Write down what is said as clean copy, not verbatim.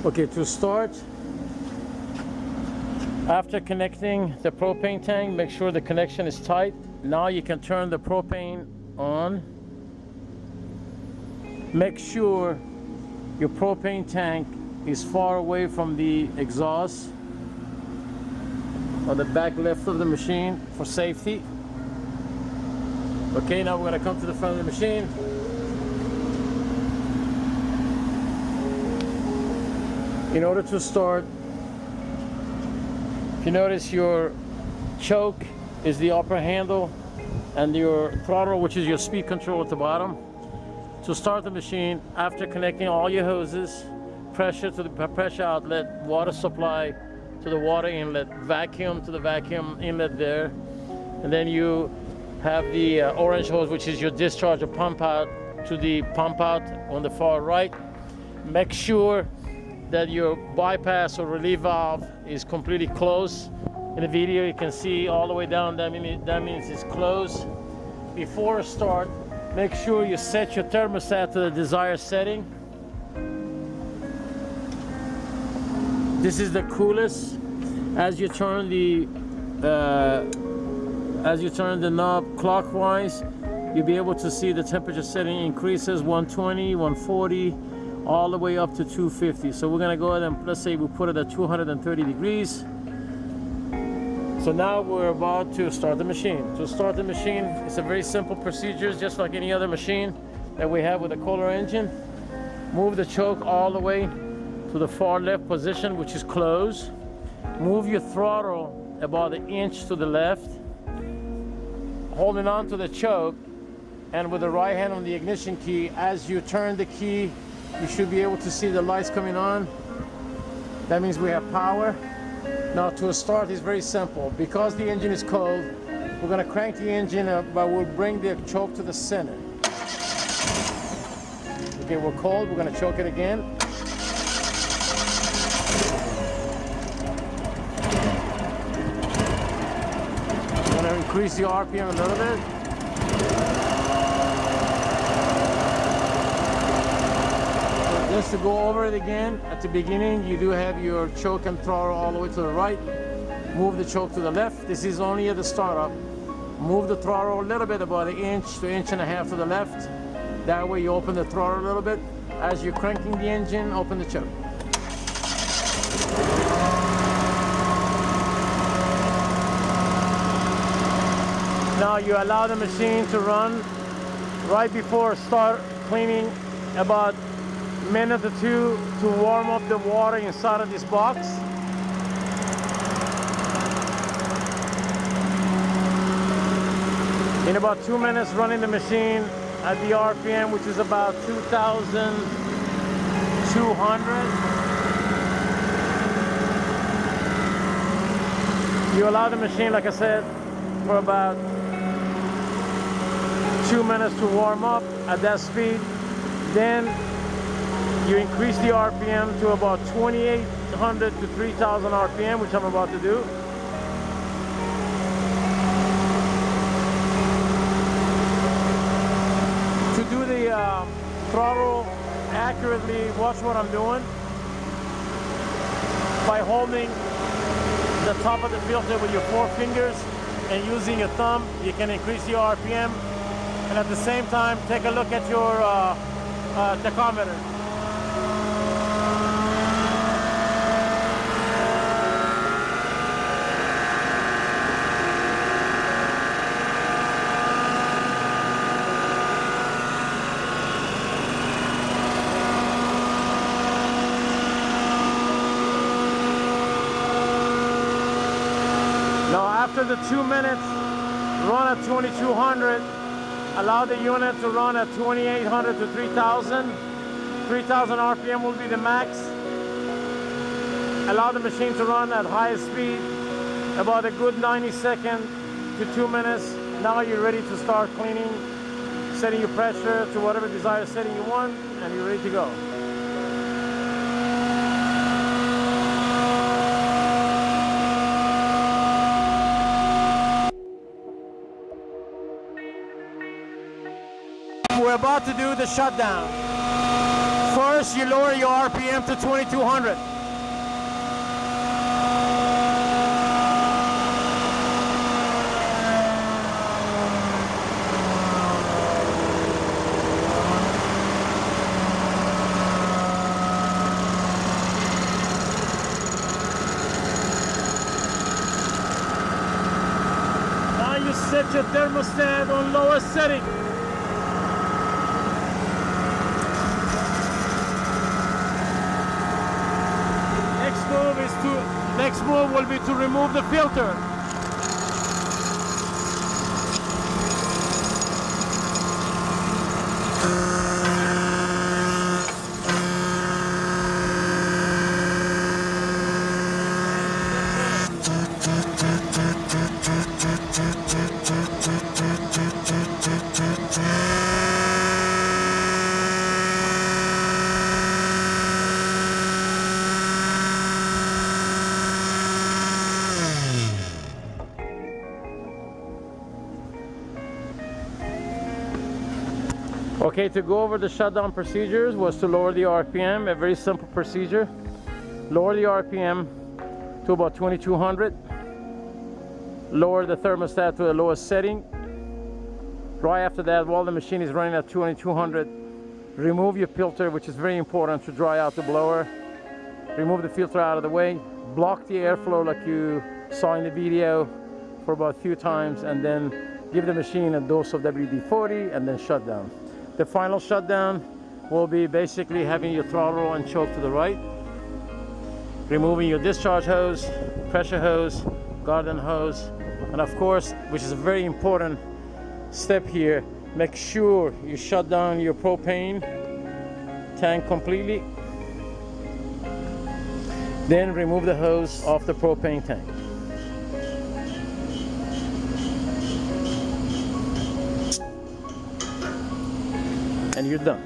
Okay, to start, after connecting the propane tank, make sure the connection is tight. Now you can turn the propane on. Make sure your propane tank is far away from the exhaust on the back left of the machine for safety. Okay, now we're going to come to the front of the machine. In order to start, if you notice, your choke is the upper handle and your throttle, which is your speed control, at the bottom. To start the machine, after connecting all your hoses, pressure to the pressure outlet, water supply to the water inlet, vacuum to the vacuum inlet there, and then you have the orange hose, which is your discharge or pump out, to the pump out on the far right. Make sure that your bypass or relief valve is completely closed. In the video you can see all the way down, that means it's closed. Before start, make sure you set your thermostat to the desired setting. This is the coolest. As you turn the knob clockwise, you'll be able to see the temperature setting increases 120, 140, all the way up to 250. So we're gonna go ahead and, let's say we put it at 230 degrees. So now we're about to start the machine. To start the machine, it's a very simple procedure, just like any other machine that we have with a Kohler engine. Move the choke all the way to the far left position, which is closed. Move your throttle about an inch to the left, holding on to the choke, and with the right hand on the ignition key, as you turn the key, you should be able to see the lights coming on. That means we have power. Now to start is very simple. Because the engine is cold, we're going to crank the engine up, but we'll bring the choke to the center. Okay, we're cold, we're going to choke it again. We're going to increase the RPM a little bit. Just to go over it again, at the beginning you do have your choke and throttle all the way to the right. Move the choke to the left. This is only at the startup. Move the throttle a little bit, about an inch to inch and a half to the left. That way you open the throttle a little bit. As you're cranking the engine, open the choke. Now you allow the machine to run. Right before start cleaning, about a minute or two to warm up the water inside of this box. In about 2 minutes, running the machine at the RPM, which is about 2,200. You allow the machine, like I said, for about 2 minutes to warm up at that speed. Then you increase the RPM to about 2,800 to 3,000 RPM, which I'm about to do. To do the throttle accurately, watch what I'm doing. By holding the top of the filter with your 4 fingers and using your thumb, you can increase the RPM. And at the same time, take a look at your tachometer. Now after the 2 minutes, run at 2,200. Allow the unit to run at 2,800 to 3,000. 3,000 RPM will be the max. Allow the machine to run at highest speed, about a good 90 seconds to 2 minutes. Now you're ready to start cleaning, setting your pressure to whatever desired setting you want, and you're ready to go. We're about to do the shutdown. First, First, you lower your RPM to 2200. Now you set your thermostat on lowest setting. Next move will be to remove the filter. Okay, to go over the shutdown procedures was to lower the RPM, a very simple procedure. Lower the RPM to about 2200. Lower the thermostat to the lowest setting. Right after that, while the machine is running at 2200, remove your filter, which is very important to dry out the blower. Remove the filter out of the way. Block the airflow like you saw in the video for about a few times, and then give the machine a dose of WD-40 and then shut down. The final shutdown will be basically having your throttle and choke to the right, removing your discharge hose, pressure hose, garden hose, and of course, which is a very important step here, make sure you shut down your propane tank completely. Then remove the hose off the propane tank. And you're done.